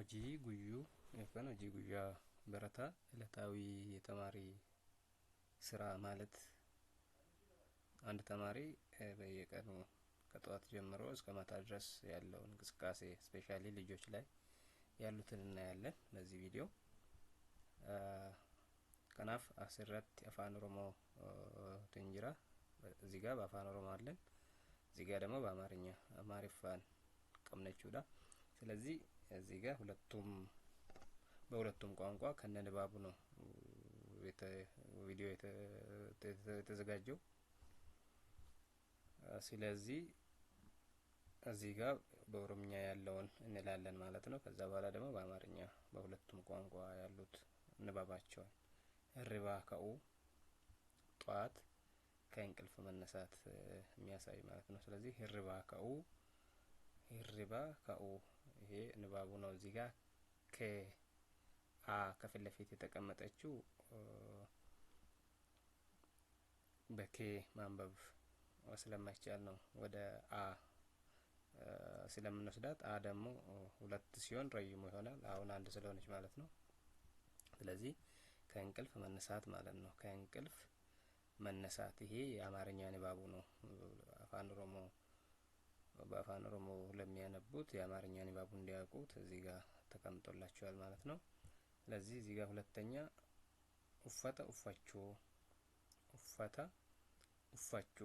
hojii guyyuu yookaan hojii guyyaa barataa ዕለታዊ የተማሪ ስራ ማለት አንድ ተማሪ በየቀኑ ከጠዋት ጀምሮ እስከ ማታ ድረስ ያለውን እንቅስቃሴ ስፔሻሊ ልጆች ላይ ያሉትን እናያለን በዚህ ቪዲዮ። ከናፍ አስረት አፋን ኦሮሞ ትንጅራ እዚህ ጋር በአፋን ኦሮሞ አለን፣ እዚህ ጋር ደግሞ በአማርኛ አማሪፋን ቀምነችውዳ። ስለዚህ እዚህ ጋር በሁለቱም ቋንቋ ከነንባቡ ነው ቪዲዮ የተዘጋጀው። ስለዚህ እዚህ ጋር በኦሮምኛ ያለውን እንላለን ማለት ነው። ከዛ በኋላ ደግሞ በአማርኛ በሁለቱም ቋንቋ ያሉት ንባባቸው እርባ ከኡ ጧት ከእንቅልፍ መነሳት የሚያሳይ ማለት ነው። ስለዚህ እርባ ከኡ ይሄ ንባቡ ነው። እዚህ ጋር ከፊት ለፊት የተቀመጠችው በኬ ማንበብ ስለማይቻል ነው ወደ አ ስለምንወስዳት አ ደግሞ ሁለት ሲሆን ረጅሙ ይሆናል። አሁን አንድ ስለሆነች ማለት ነው። ስለዚህ ከእንቅልፍ መነሳት ማለት ነው። ከእንቅልፍ መነሳት ይሄ የአማርኛ ንባቡ ነው። በአፋን ኦሮሞ ለሚያነቡት የአማርኛ ንባቡ እንዲያውቁት እዚህ ጋር ተቀምጦላቸዋል ማለት ነው። ስለዚህ እዚህ ጋር ሁለተኛ ኡፈታ ኡፋቹ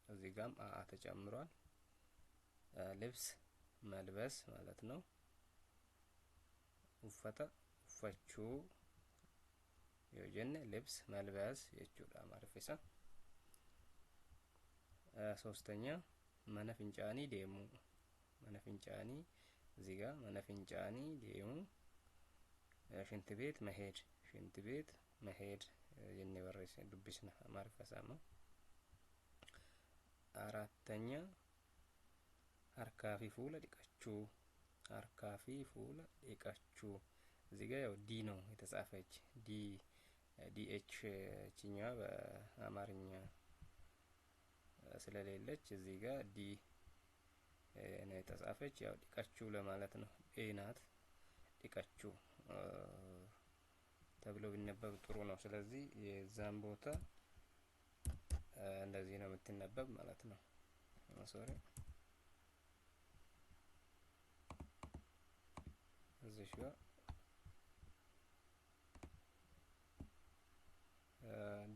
እዚህ ጋርም አ ተጨምሯል። ልብስ መልበስ ማለት ነው። ኡፈታ ኡፋቹ የጀነ ልብስ መልበስ የቹዳ ማርፈሳ። ሶስተኛ መነፍንጫኒ ደሙ መነፍንጫኒ እዚህ ጋር መነፍንጫኒ ደሙ ሽንት ቤት መሄድ የነወረሰ ዱብስና ማርፈሳማ። አራተኛ አርካፊ ፉለ ዲቃቹ እዚህ ጋር ያው ዲ ነው የተጻፈች ዲኤች ቺኛዋ በአማርኛ ስለሌለች እዚህ ጋር ዲ ነው የተጻፈች። ያው ዲቃቹ ለማለት ነው። ኤናት ዲቃቹ ተብሎ ቢነበብ ጥሩ ነው። ስለዚህ የዛን ቦታ እንደዚህ ነው የምትነበብ ማለት ነው። ሶሪ እዚህ ጋር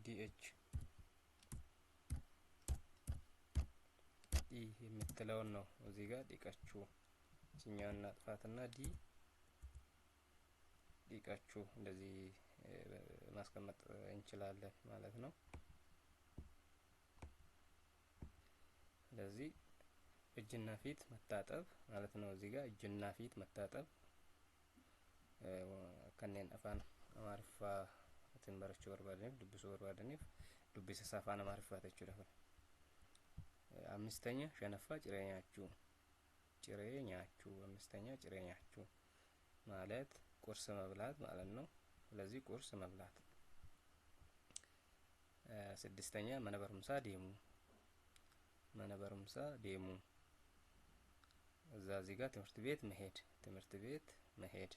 ዲኤች ዲ የምትለውን ነው እዚህ ጋር ዲቃቹ እኛና ጥፋትና ዲቃቹ እንደዚህ ማስቀመጥ እንችላለን ማለት ነው። ስለዚህ እጅና ፊት መታጠብ ማለት ነው። እዚህ ጋር እጅና ፊት መታጠብ ከነን አፋን አማርፋ ተንበረቹ ወርባደን ዱብሱ ሳፋን አማርፋ ተችላል። አምስተኛ ሸነፋ ጭሬኛቹ አምስተኛ ጭሬኛቹ ማለት ቁርስ መብላት ማለት ነው። ስለዚህ ቁርስ መብላት። ስድስተኛ መነበርምሳ ደሙ እዚህ ጋር ትምህርት ቤት መሄድ።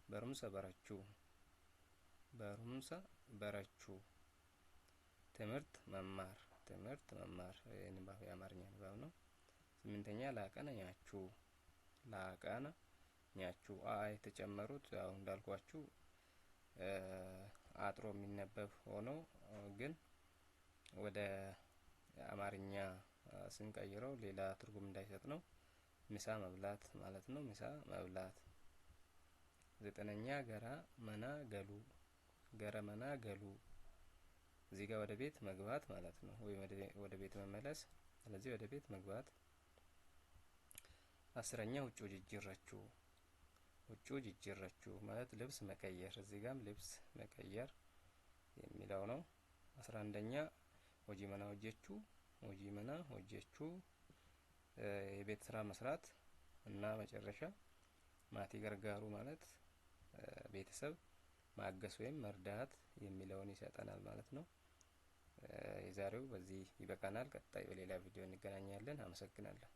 በሩምሳ በረቹ ትምህርት መማር የንባብ የአማርኛ ንባብ ነው። ስምንተኛ ላቀና ኛቹ የተጨመሩት ያው እንዳልኳችሁ አጥሮ የሚነበብ ሆኖ ግን ወደ አማርኛ ስንቀይረው ሌላ ትርጉም እንዳይሰጥ ነው። ምሳ መብላት ማለት ነው። ምሳ መብላት። ዘጠነኛ ገረ መና ገሉ እዚህ ጋር ወደ ቤት መግባት ማለት ነው፣ ወይ ወደ ቤት መመለስ። ስለዚህ ወደ ቤት መግባት። አስረኛ ውጭ ጅጅራቹ ማለት ልብስ መቀየር። እዚህ ጋርም ልብስ መቀየር የሚለው ነው። 11ኛ ሆጂ መና ሆጀቹ የቤት ስራ መስራት እና መጨረሻ ማቲ ገርጋሩ ማለት ቤተሰብ ማገስ ወይም መርዳት የሚለውን ይሰጠናል ማለት ነው። የዛሬው በዚህ ይበቃናል። ቀጣይ በሌላ ቪዲዮ እንገናኛለን። አመሰግናለሁ።